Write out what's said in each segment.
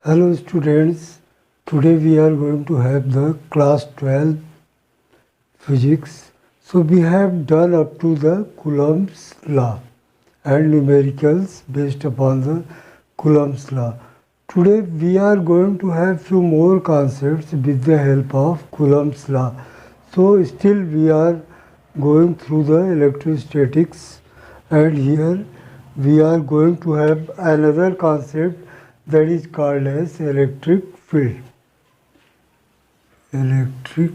Hello students, today we are going to have the class 12 physics. So we have done up to the Coulomb's law and numericals based upon the Coulomb's law. Today we are going to have few more concepts with the help of Coulomb's law. So still we are going through the electrostatics, and here we are going to have another concept that is called as electric field. Electric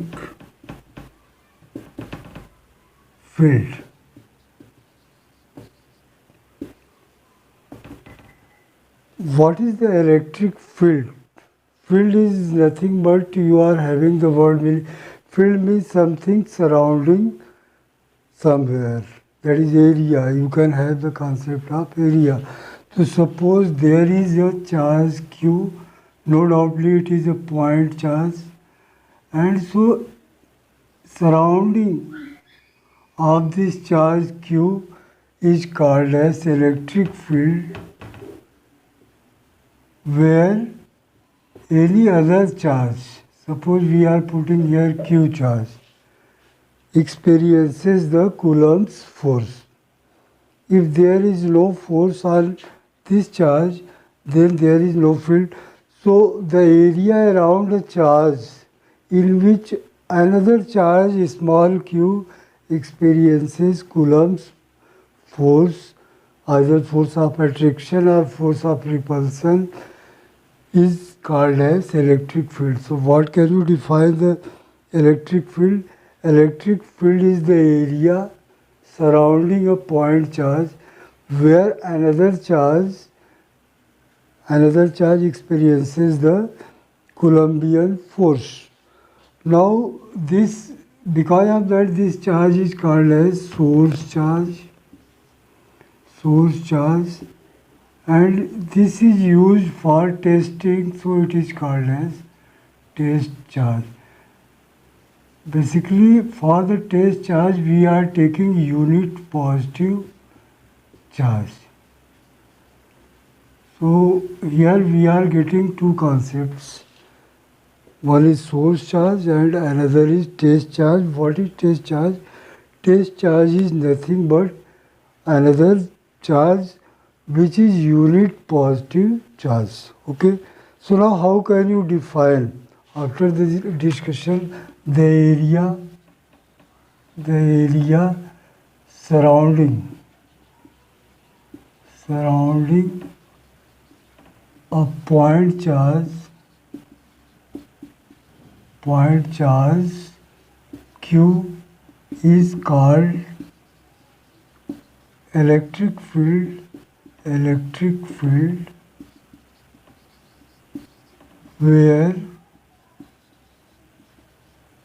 field. What is the electric field? Field is nothing but you are having the word meaning. Field means something surrounding somewhere. That is area. You can have the concept of area. So suppose there is a charge Q, no doubtly it is a point charge, and so surrounding of this charge Q is called as electric field, where any other charge, suppose we are putting here Q charge, experiences the Coulomb's force. If there is no force on this charge, then there is no field. So the area around a charge in which another charge, small q, experiences Coulomb's force, either force of attraction or force of repulsion, is called as electric field. So what can you define the electric field? Electric field is the area surrounding a point charge where another charge experiences the Coulombian force. Now because of that, this charge is called as source charge, and this is used for testing, so it is called as test charge. Basically, for the test charge, we are taking unit positive charge. So here we are getting two concepts. One is source charge and another is test charge. What is test charge? Test charge is nothing but another charge which is unit positive charge. Okay. So now how can you define, after the discussion, the area surrounding a point charge Q is called electric field, where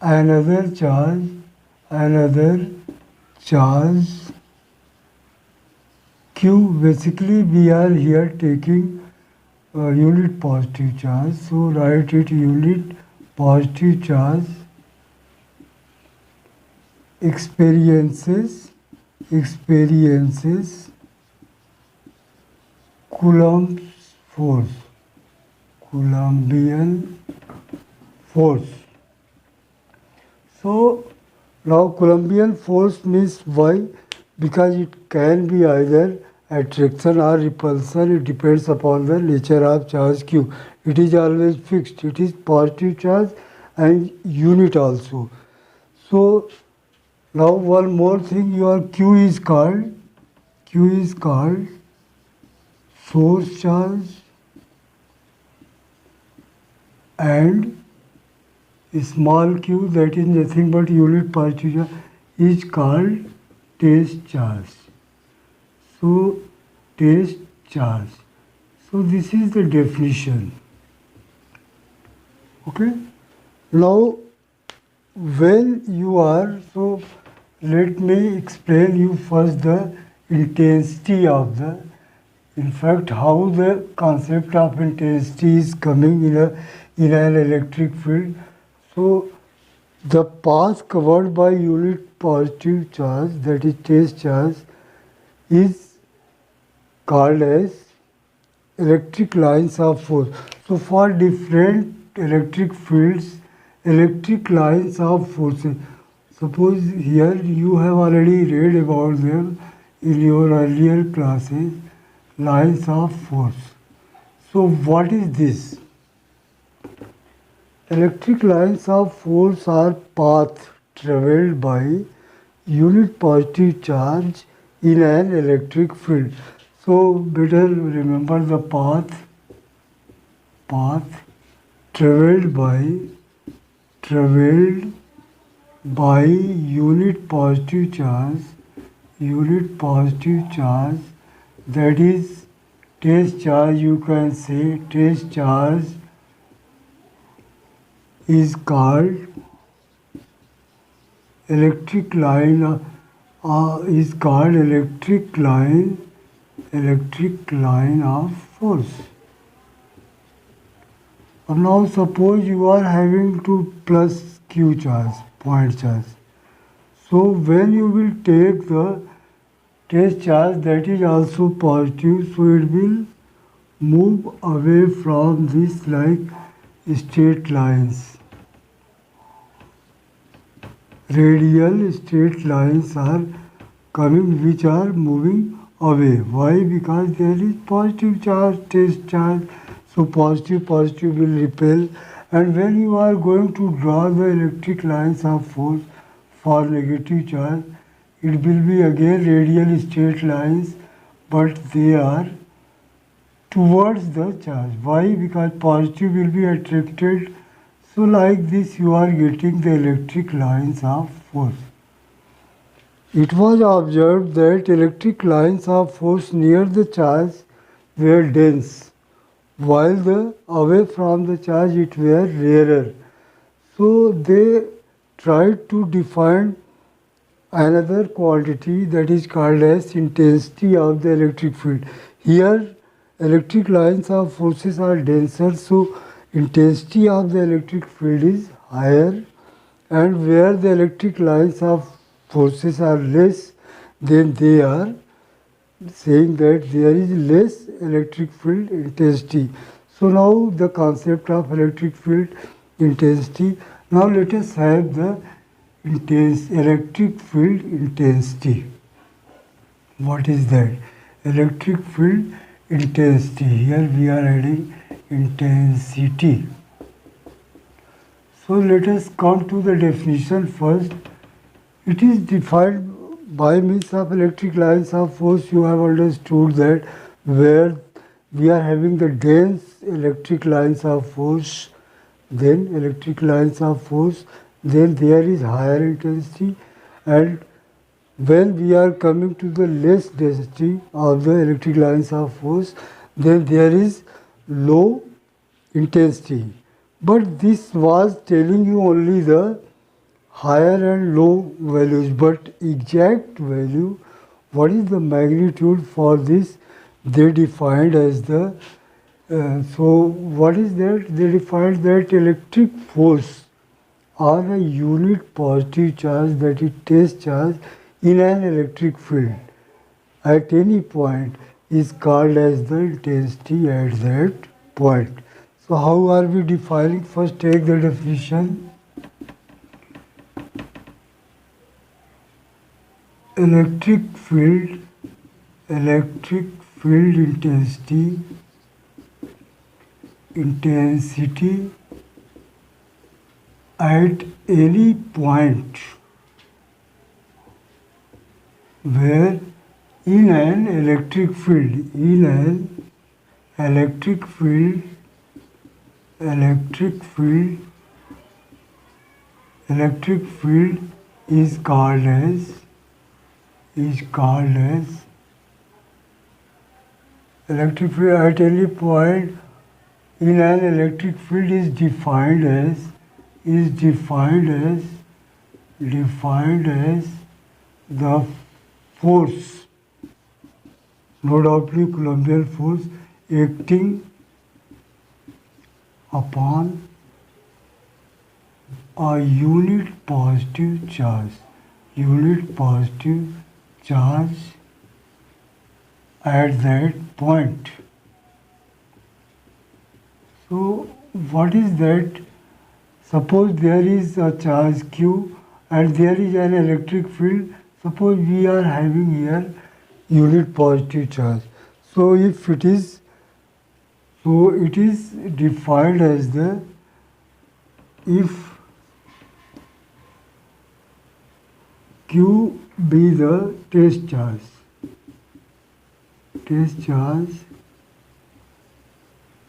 another charge Q, basically we are here taking unit positive charge, so write it unit positive charge experiences Coulomb's force, Coulombian force. So now Coulombian force means why? Because it can be either attraction or repulsion. It depends upon the nature of charge Q. It is always fixed. It is positive charge and unit also. So now one more thing, your Q is called source charge, and small q, that is nothing but unit positive charge, is called test charge. So test charge. So this is the definition. Okay. Now when you are, so let me explain you first the intensity of the, in fact how the concept of intensity is coming in an electric field. So the path covered by unit positive charge, that is test charge, is called as electric lines of force. So for different electric fields, electric lines of forces. Suppose here you have already read about them in your earlier classes, lines of force. So what is this? Electric lines of force are paths travelled by unit positive charge in an electric field. So better remember the path travelled by unit positive charge, that is trace charge, you can say trace charge is called electric line of force. Now suppose you are having to plus q charge, point charge. So when you will take the trace charge that is also positive, so it will move away from this like straight lines. Radial straight lines are coming which are moving away. Why? Because there is positive charge, trace charge. So positive will repel, and when you are going to draw the electric lines of force for negative charge, it will be again radial straight lines, but they are towards the charge. Why? Because positive will be attracted. So like this you are getting the electric lines of force. It was observed that electric lines of force near the charge were dense, while the away from the charge it were rarer. So they tried to define another quantity that is called as intensity of the electric field. Here electric lines of forces are denser, so intensity of the electric field is higher, and where the electric lines of forces are less, then they are saying that there is less electric field intensity. So now the concept of electric field intensity. Now let us have the electric field intensity. What is that? Electric field intensity. Here we are adding intensity. So let us come to the definition first. It is defined by means of electric lines of force. You have understood that where we are having the dense electric lines of force, then there is higher intensity, and when we are coming to the less density of the electric lines of force, then there is low intensity. But this was telling you only the higher and low values, but exact value, what is the magnitude for this, they defined as the so what is that? They defined that electric force on a unit positive charge, that is trace charge, in an electric field at any point is called as the intensity at that point. So how are we defining? First take the definition. Electric field intensity at any point where in an electric field is called as electric field at any point in an electric field is defined as the force, no doubtly Coulombian force, acting upon a unit positive charge at that point. So what is that? Suppose there is a charge Q and there is an electric field. Suppose we are having here unit positive charge. So if it is, so it is defined as the, if Q be the test charge,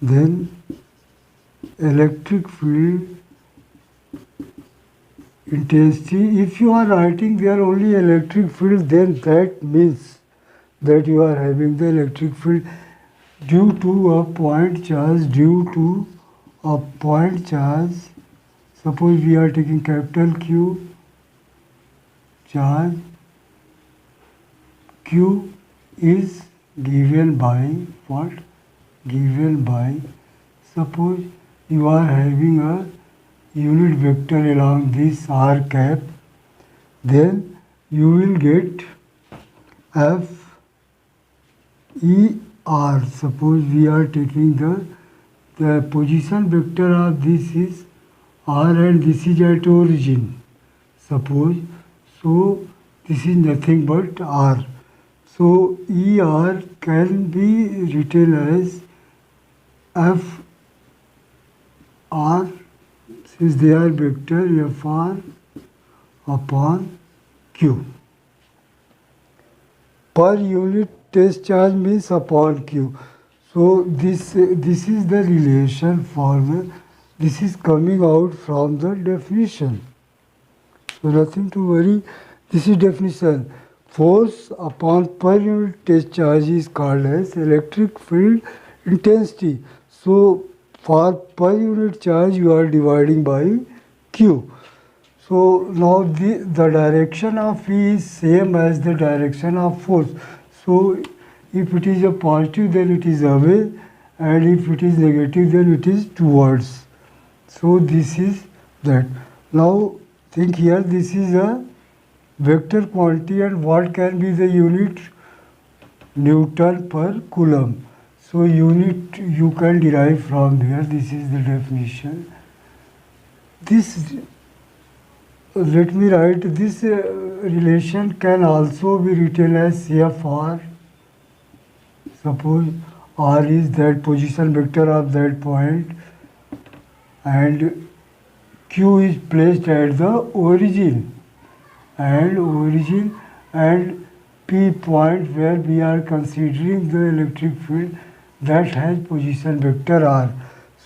then electric field intensity. If you are writing there only electric field, then that means that you are having the electric field due to a point charge, suppose we are taking capital Q charge. Q is given by what? Given by, suppose you are having a unit vector along this r cap, then you will get F E R. Suppose we are taking the position vector of this is r and this is at origin. Suppose, so this is nothing but r. So ER can be written as F R, since they are vector, FR upon Q. Per unit test charge means upon Q. So this is the relation for the, this is coming out from the definition. So nothing to worry. This is definition. Force upon per unit test charge is called as electric field intensity. So for per unit charge you are dividing by Q. So now the direction of E is same as the direction of force. So if it is a positive, then it is away, and if it is negative, then it is towards. So this is that. Now think here, this is a vector quantity, and what can be the unit? Newton per coulomb. So unit you can derive from here. This is the definition. This, let me write, this relation can also be written as CFR. Suppose R is that position vector of that point and Q is placed at the origin and P point where we are considering the electric field that has position vector R.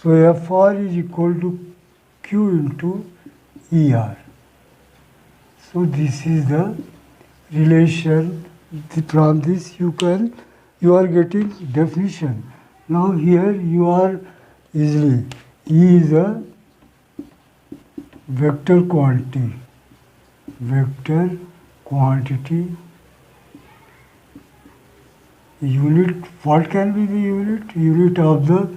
So FR is equal to Q into ER. So this is the relation. From this you are getting definition. Now here you are easily, E is a vector quantity, unit, what can be the unit? Unit of the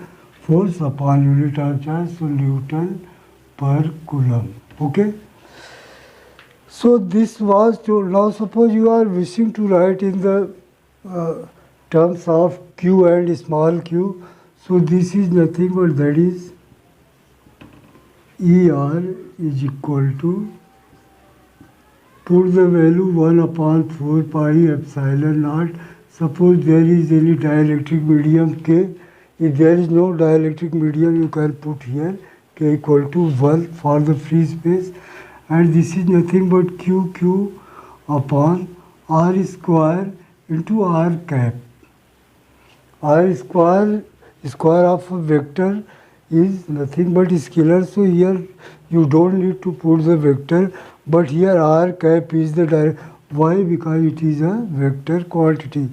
force upon unit of charge, so Newton per coulomb. Okay. So this was to, now suppose you are wishing to write in the terms of Q and small q. So this is nothing but that is ER is equal to, put the value 1 upon 4 pi epsilon naught. Suppose there is any dielectric medium K. If there is no dielectric medium, you can put here K equal to 1 for the free space. And this is nothing but Q upon R square into R cap. R square of a vector is nothing but scalar. So here you don't need to put the vector, but here R cap is the direct. Why? Because it is a vector quantity.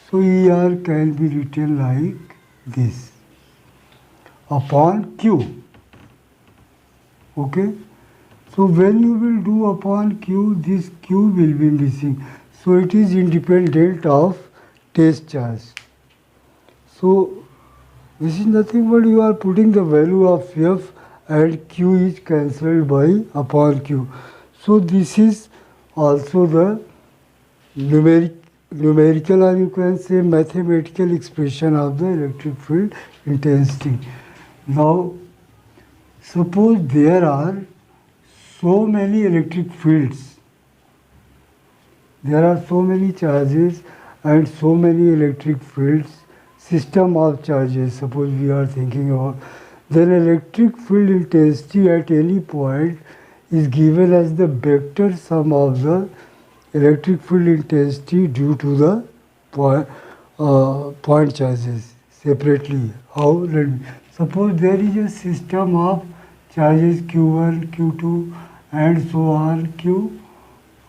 So ER can be written like this upon Q. Okay. So when you will do upon Q, this Q will be missing. So it is independent of test charge. So this is nothing but you are putting the value of F and Q is cancelled by upon Q. So this is also the numerical, or you can say mathematical expression of the electric field intensity. Now, suppose there are so many electric fields, there are so many charges and so many electric fields, system of charges, suppose we are thinking about, then electric field intensity at any point is given as the vector sum of the electric field intensity due to the point charges separately. How? Suppose there is a system of charges Q1, Q2 and so on Qr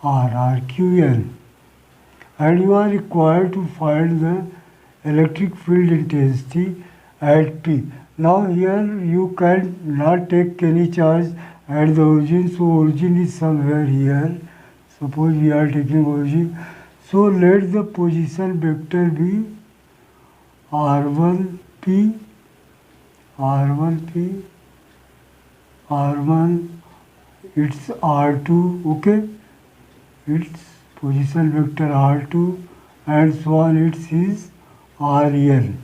or Qn, and you are required to find the electric field intensity at P. Now here you can not take any charge at the origin, so origin is somewhere here. Suppose we are taking origin. So let the position vector be R1P, R1P, R1, it's R2, okay? Its position vector R2 and so on, it's is RN.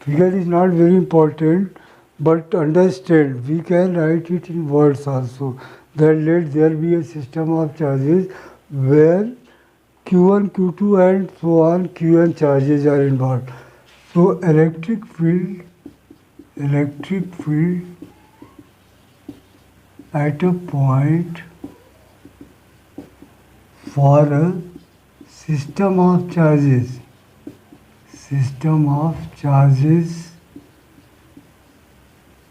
Figure is not very important, but understand, we can write it in words also, that let there be a system of charges where Q1, Q2 and so on Qn charges are involved. So electric field at a point for a system of charges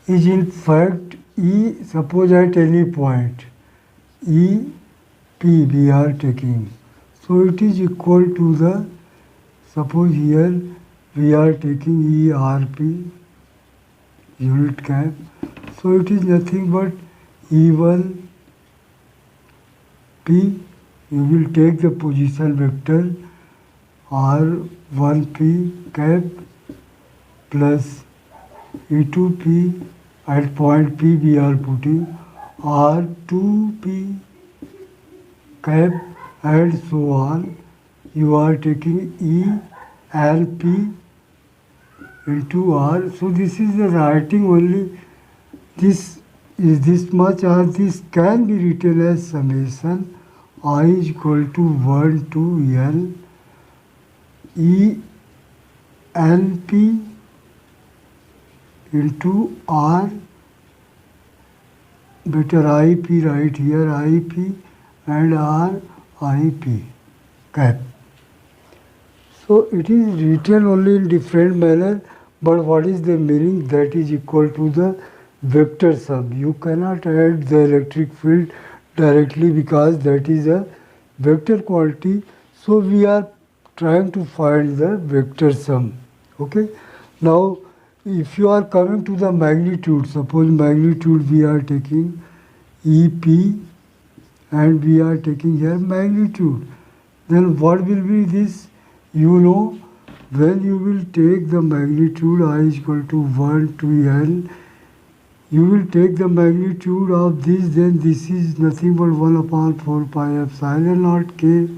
is in fact E, suppose at any point E P we are taking. So it is equal to the, suppose here we are taking ERP, unit cap. So it is nothing but E1P, you will take the position vector R1P cap plus E2P at point P we are putting R2P cap and so on. You are taking E and P into R. So this is the writing only. This is this much, or this can be written as summation I is equal to 1 to L E N P into R, better IP right here, IP and R IP cap. So it is written only in different manner, but what is the meaning? That is equal to the vector sum. You cannot add the electric field directly because that is a vector quantity. So we are trying to find the vector sum. Okay. Now if you are coming to the magnitude, suppose magnitude we are taking EP and we are taking here magnitude, then what will be this? You know, when you will take the magnitude I is equal to 1 to L, you will take the magnitude of this, then this is nothing but 1 upon 4 pi epsilon naught k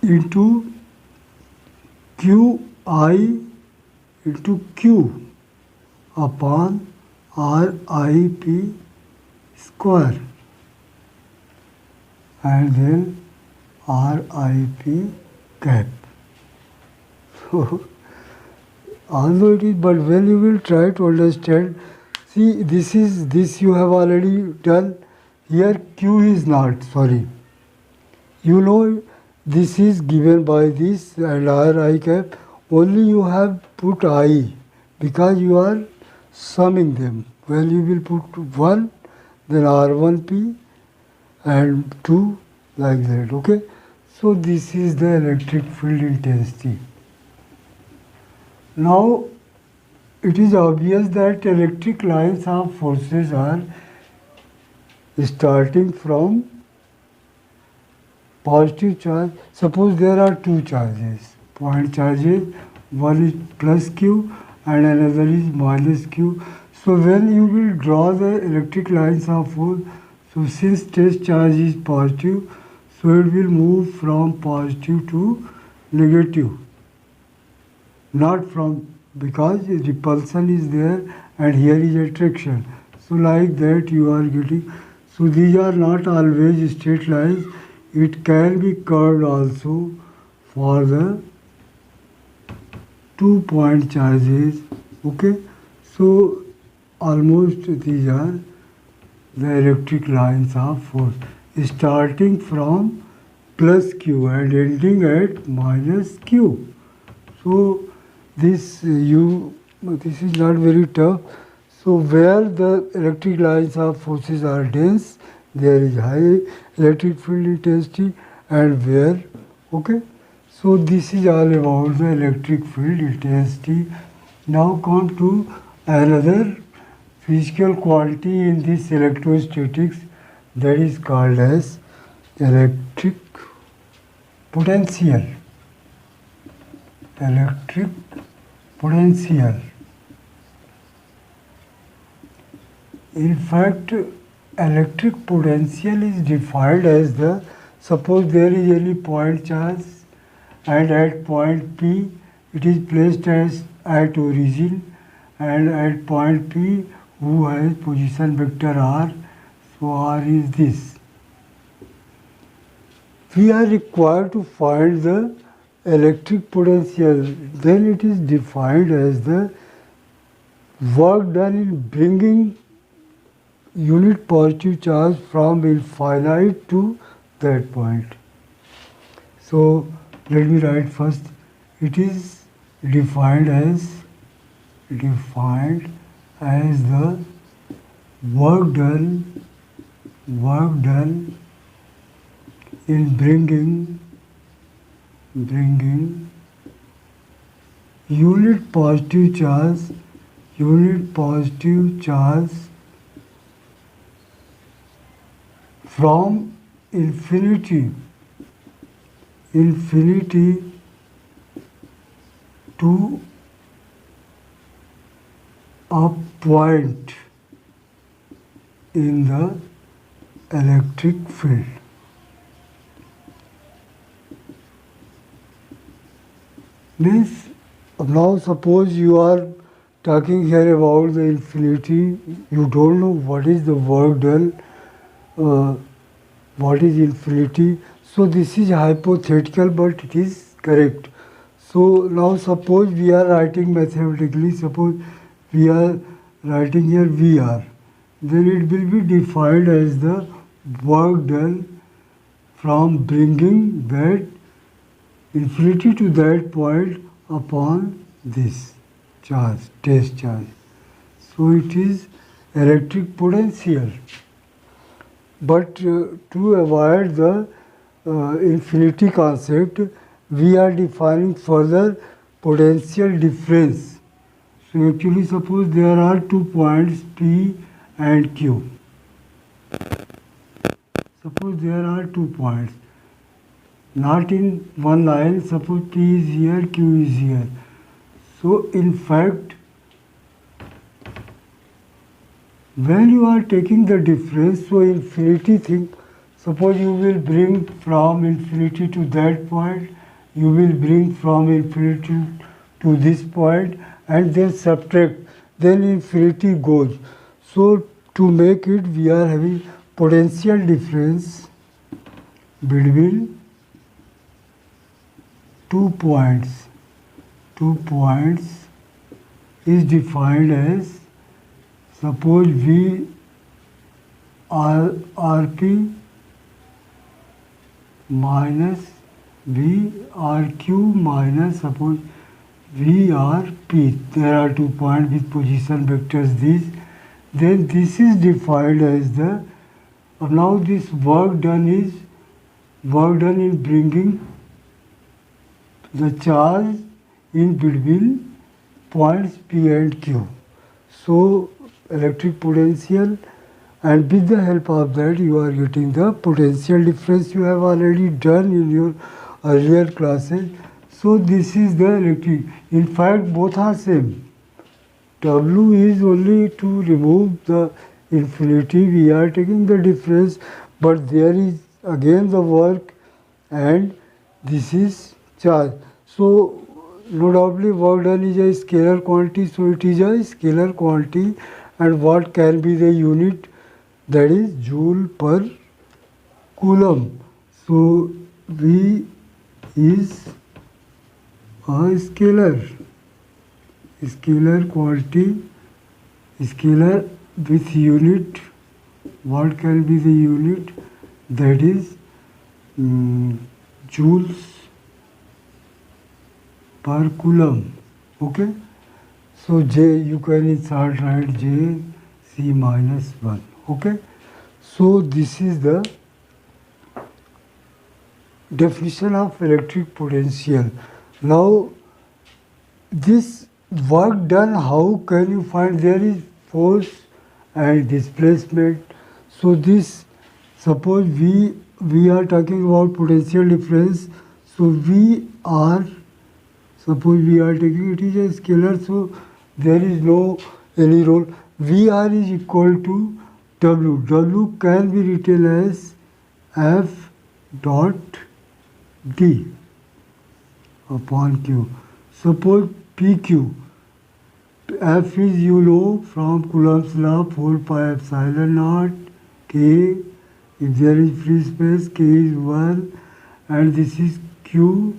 into Qi into Q upon RIP square and then RIP cap. So, although it is, but when you will try to understand, see this you have already done, here Q is not, sorry. You know this is given by this and RI cap, only you have put I because you are summing them. When you will put 1, then R1P and 2 like that, okay. So this is the electric field intensity. Now it is obvious that electric lines of forces are starting from positive charge. Suppose there are two charges, point charges, one is plus Q and another is minus Q. So when you will draw the electric lines of force, so since test charge is positive, so it will move from positive to negative, not from because repulsion is there and here is attraction. So like that you are getting. So these are not always straight lines. It can be curved also for the 2-point charges. Okay. So almost these are the electric lines of force, starting from plus Q and ending at minus Q. So this this is not very tough. So where the electric lines of forces are dense, there is high electric field intensity, and where, okay. So this is all about the electric field intensity. Now come to another physical quantity in this electrostatics, that is called as electric potential. Electric potential. In fact, electric potential is defined as the, suppose there is any point charge and at point P it is placed as at origin, and at point P who has position vector r, so r is this. We are required to find the electric potential, then it is defined as the work done in bringing unit positive charge from infinite to that point. So let me write first. It is defined as the work done in bringing unit positive charge from infinity to a point in the electric field. Means, now suppose you are talking here about the infinity, you don't know what is the work done, what is infinity. So this is hypothetical, but it is correct. So now suppose we are writing mathematically, suppose we are writing here VR, then it will be defined as the work done from bringing that infinity to that point upon this charge, test charge. So it is electric potential. But to avoid the infinity concept, we are defining further potential difference. So actually suppose there are 2 points P and Q. Suppose there are 2 points, not in one line, suppose P is here, Q is here. So in fact, when you are taking the difference, so infinity thing, suppose you will bring from infinity to that point, you will bring from infinity to this point, and then subtract, then infinity goes. So to make it, we are having potential difference between 2 points. 2 points is defined as, suppose V RP minus VRQ minus, suppose VRP. There are 2 points with position vectors these. Then this is defined as the, now this work done is work done in bringing the charge in between points P and Q. So electric potential, and with the help of that you are getting the potential difference you have already done in your earlier classes. So this is the electric. In fact, both are same. W is only to remove the infinity, we are taking the difference, but there is again the work, and this is charge. So no doubly work done is a scalar quantity, so it is a scalar quantity. And what can be the unit? That is joule per coulomb. So V is a scalar quantity, scalar with unit. What can be the unit? That is joules per coulomb. Okay. So J, you can insert right J C minus 1. Okay. So this is the definition of electric potential. Now this work done, how can you find? There is force and displacement. So this, suppose we are talking about potential difference. So suppose we are taking, it is a scalar, so there is no any role. VR is equal to W. W can be written as F dot D upon Q. Suppose PQ, F is, you know, from Coulomb's law, 4 pi epsilon naught K. If there is free space, K is 1, and this is Q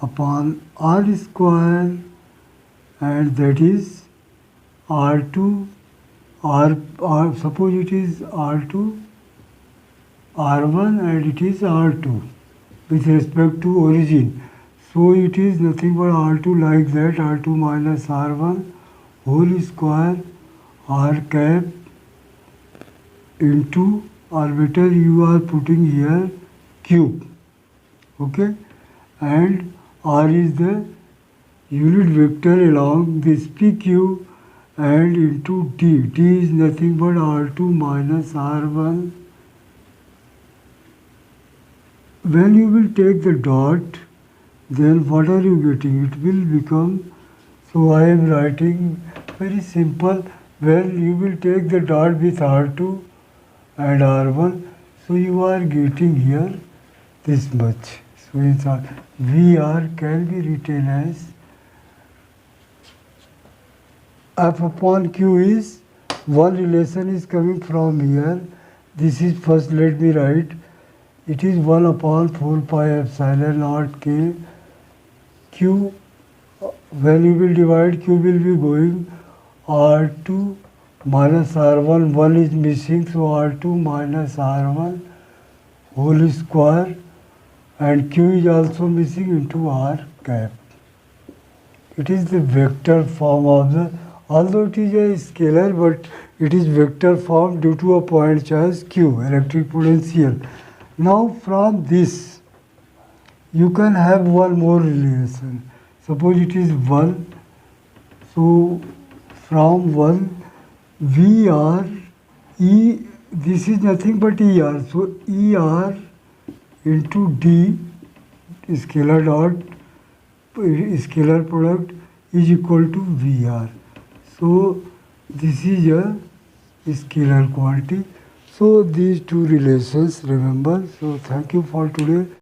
upon R square, and that is R2, suppose it is R2, R1, and it is R2 with respect to origin. So it is nothing but R2 like that, R2 minus R1 whole square R cap into orbital you are putting here Q. Okay, and R is the unit vector along this PQ, and into D. D is nothing but R2 minus R1. When you will take the dot, then what are you getting? It will become, so I am writing very simple. When you will take the dot with R2 and R1, so you are getting here this much. So VR can be written as F upon Q is, one relation is coming from here. This is first, let me write. It is 1 upon 4 pi epsilon naught K. Q, when you will divide, Q will be going R2 minus R1, 1 is missing, so R2 minus R1 whole square, and Q is also missing, into R cap. It is the vector form of the, although it is a scalar, but it is vector form due to a point charge Q, electric potential. Now from this, you can have one more relation. Suppose it is 1, so from 1, VR, E, this is nothing but ER. So ER into D, scalar dot, scalar product is equal to VR. So this is a scalar quantity. So these two relations, remember. So thank you for today.